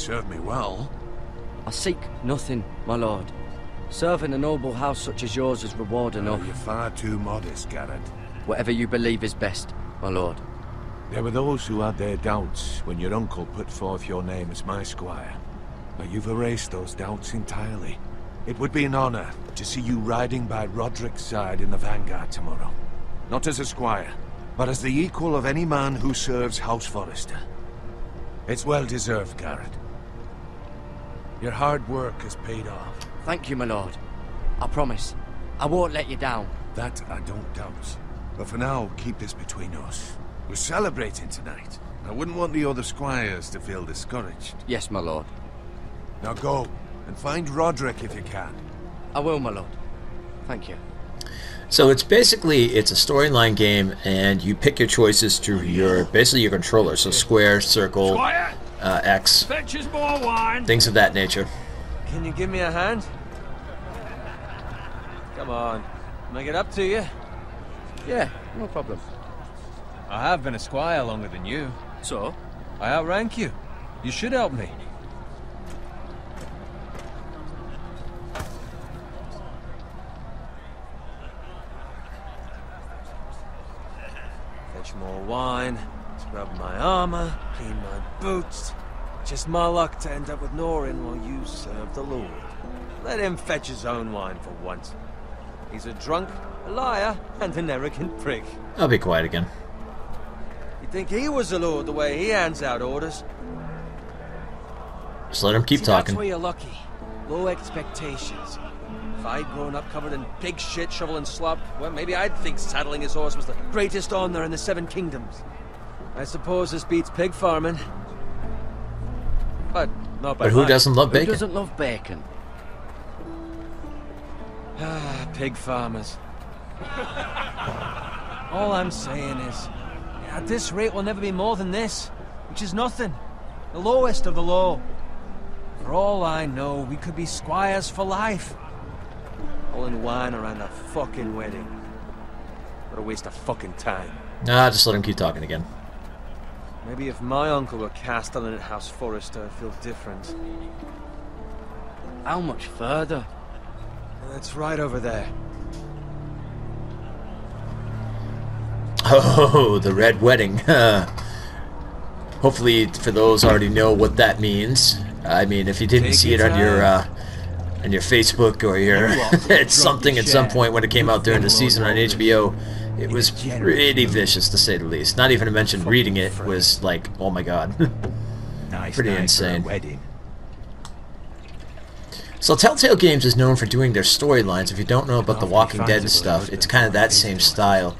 serve me well. I seek nothing, my lord. Serving a noble house such as yours is reward enough. You're far too modest, Garrett. Whatever you believe is best, my lord. There were those who had their doubts when your uncle put forth your name as my squire. But you've erased those doubts entirely. It would be an honor to see you riding by Roderick's side in the vanguard tomorrow. Not as a squire, but as the equal of any man who serves House Forrester. It's well deserved, Garrett. Your hard work has paid off. Thank you, my lord. I promise. I won't let you down. That I don't doubt. But for now, keep this between us. We're celebrating tonight. I wouldn't want the other squires to feel discouraged. Yes, my lord. Now go, and find Roderick if you can. I will, my lord. Thank you. So it's basically, it's a storyline game, and you pick your choices through your, basically your controller. So square, circle, Quiet! X, Fetches more wine! things of that nature. Can you give me a hand? Come on. Make it up to you. Yeah, no problem. I have been a squire longer than you. So? I outrank you. You should help me. Fetch more wine, scrub my armor, clean my boots. Just my luck to end up with Norin while you serve the Lord. Let him fetch his own wine for once. He's a drunk, a liar, and an arrogant prick. I'll be quiet again. You'd think he was the Lord the way he hands out orders. Just let him keep See, talking. That's where you're lucky. Low expectations. If I'd grown up covered in pig shit, shoveling slop, well, maybe I'd think saddling his horse was the greatest honor in the Seven Kingdoms. I suppose this beats pig farming. But not by But who much. doesn't love Who bacon? doesn't love bacon? Ah, pig farmers. All I'm saying is, at this rate we'll never be more than this, which is nothing. The lowest of the low. For all I know, we could be squires for life. All in wine around a fucking wedding. What a waste of fucking time. Nah, just let him keep talking again. Maybe if my uncle were castellan at House Forrester, I'd feel different. How much further? It's right over there. Oh, the Red Wedding. Hopefully, for those already know what that means. I mean, if you didn't Take see it your on your Facebook or your it's something at some point when it came out during the season on HBO, it was pretty vicious to say the least. Not even to mention reading it was like, oh my god, Nice pretty night for a insane. wedding. So Telltale Games is known for doing their storylines. If you don't know about The Walking Dead and stuff, it's kind of that same style.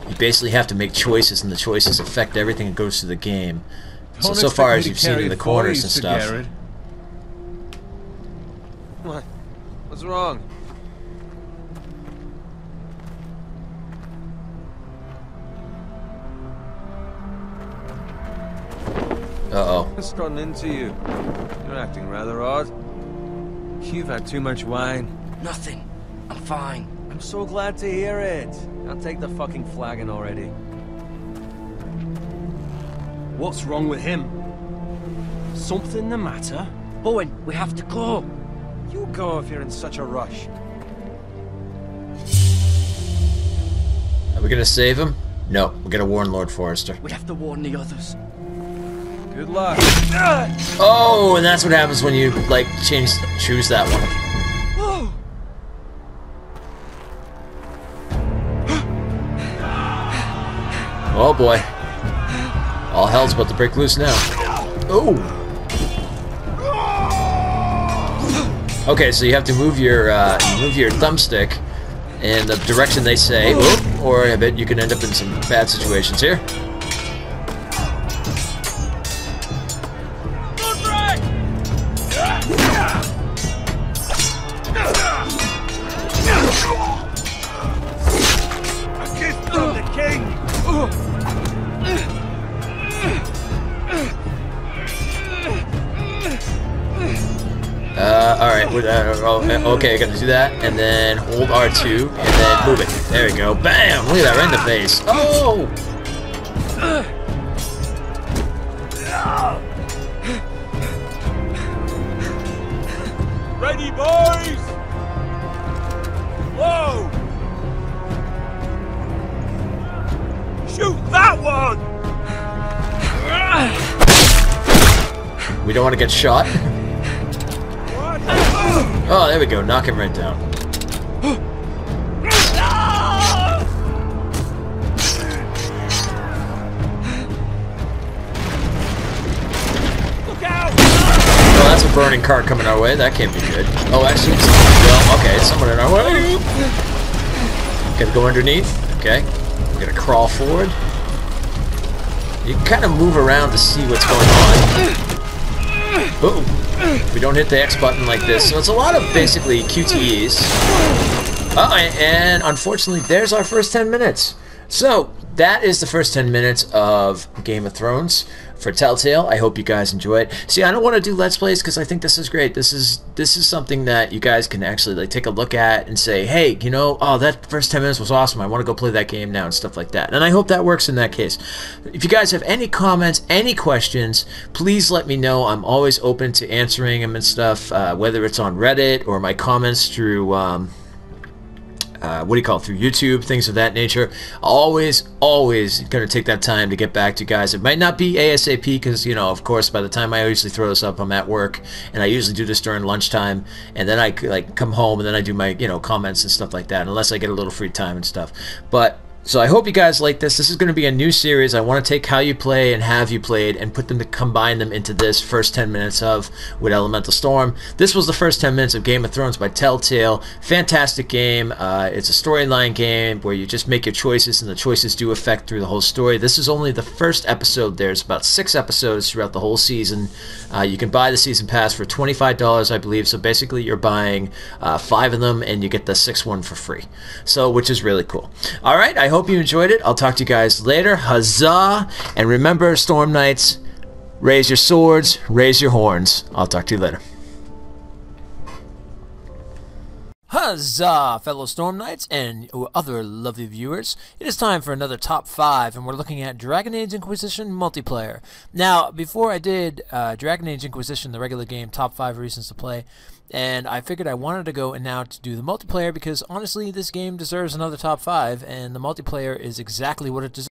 You basically have to make choices, and the choices affect everything that goes through the game. So far as you've seen in the corners and stuff. What? What's wrong? Uh-oh. What's gotten into you? You're acting rather odd. You've had too much wine. Nothing. I'm fine. I'm so glad to hear it. I'll take the fucking flagon already. What's wrong with him? Something the matter? Bowen, we have to go. You go if you're in such a rush. Are we gonna save him? No, we're gonna warn Lord Forrester. We have to warn the others. Good luck. Oh, and that's what happens when you, like, choose that one. Oh boy. All hell's about to break loose now. Oh! Okay, so you have to move your thumbstick in the direction they say, or I bet you can end up in some bad situations here. A gift from the king! Alright, okay, I gotta do that, and then hold R2, and then move it. There we go. Bam! Look at that, right in the face. Oh! ready, boys! Whoa! Shoot that one! We don't want to get shot. Oh, there we go. Knock him right down. Look out! Oh, that's a burning car coming our way. That can't be good. Oh, actually, it's well, okay, it's someone in our way. Gotta go underneath. Okay. We're gonna crawl forward. You can kind of move around to see what's going on. Boom. We don't hit the X button like this, so it's a lot of basically QTEs. And unfortunately, there's our first 10 minutes. So that is the first 10 minutes of Game of Thrones for Telltale. I hope you guys enjoy it. See, I don't want to do Let's Plays because I think this is great. This is something that you guys can actually like take a look at and say, hey, you know, oh, that first 10 minutes was awesome. I want to go play that game now and stuff like that. And I hope that works in that case. If you guys have any comments, any questions, please let me know. I'm always open to answering them and stuff, whether it's on Reddit or my comments through through YouTube, things of that nature. Always gonna take that time to get back to you guys. It might not be ASAP because, you know, of course, by the time I usually throw this up, I'm at work, and I usually do this during lunchtime, and then I like come home and then I do my, you know, comments and stuff like that, unless I get a little free time and stuff. But so I hope you guys like this. This is going to be a new series. I want to take how you play and have you played and put them to combine them into this first 10 minutes of with Elemental Storm. This was the first 10 minutes of Game of Thrones by Telltale. Fantastic game. It's a storyline game where you just make your choices and the choices do affect through the whole story. This is only the first episode. There's about 6 episodes throughout the whole season. You can buy the season pass for $25, I believe. So basically you're buying 5 of them and you get the 6th one for free. So, which is really cool. All right, I hope you enjoyed it. I'll talk to you guys later. Huzzah! And remember, Storm Knights, raise your swords, raise your horns. I'll talk to you later. Huzzah, fellow Storm Knights and other lovely viewers. It is time for another Top 5, and we're looking at Dragon Age Inquisition multiplayer. Now, before I did Dragon Age Inquisition, the regular game, Top 5 reasons to play, and I figured I wanted to go and now to do the multiplayer because, honestly, this game deserves another Top 5, and the multiplayer is exactly what it deserves.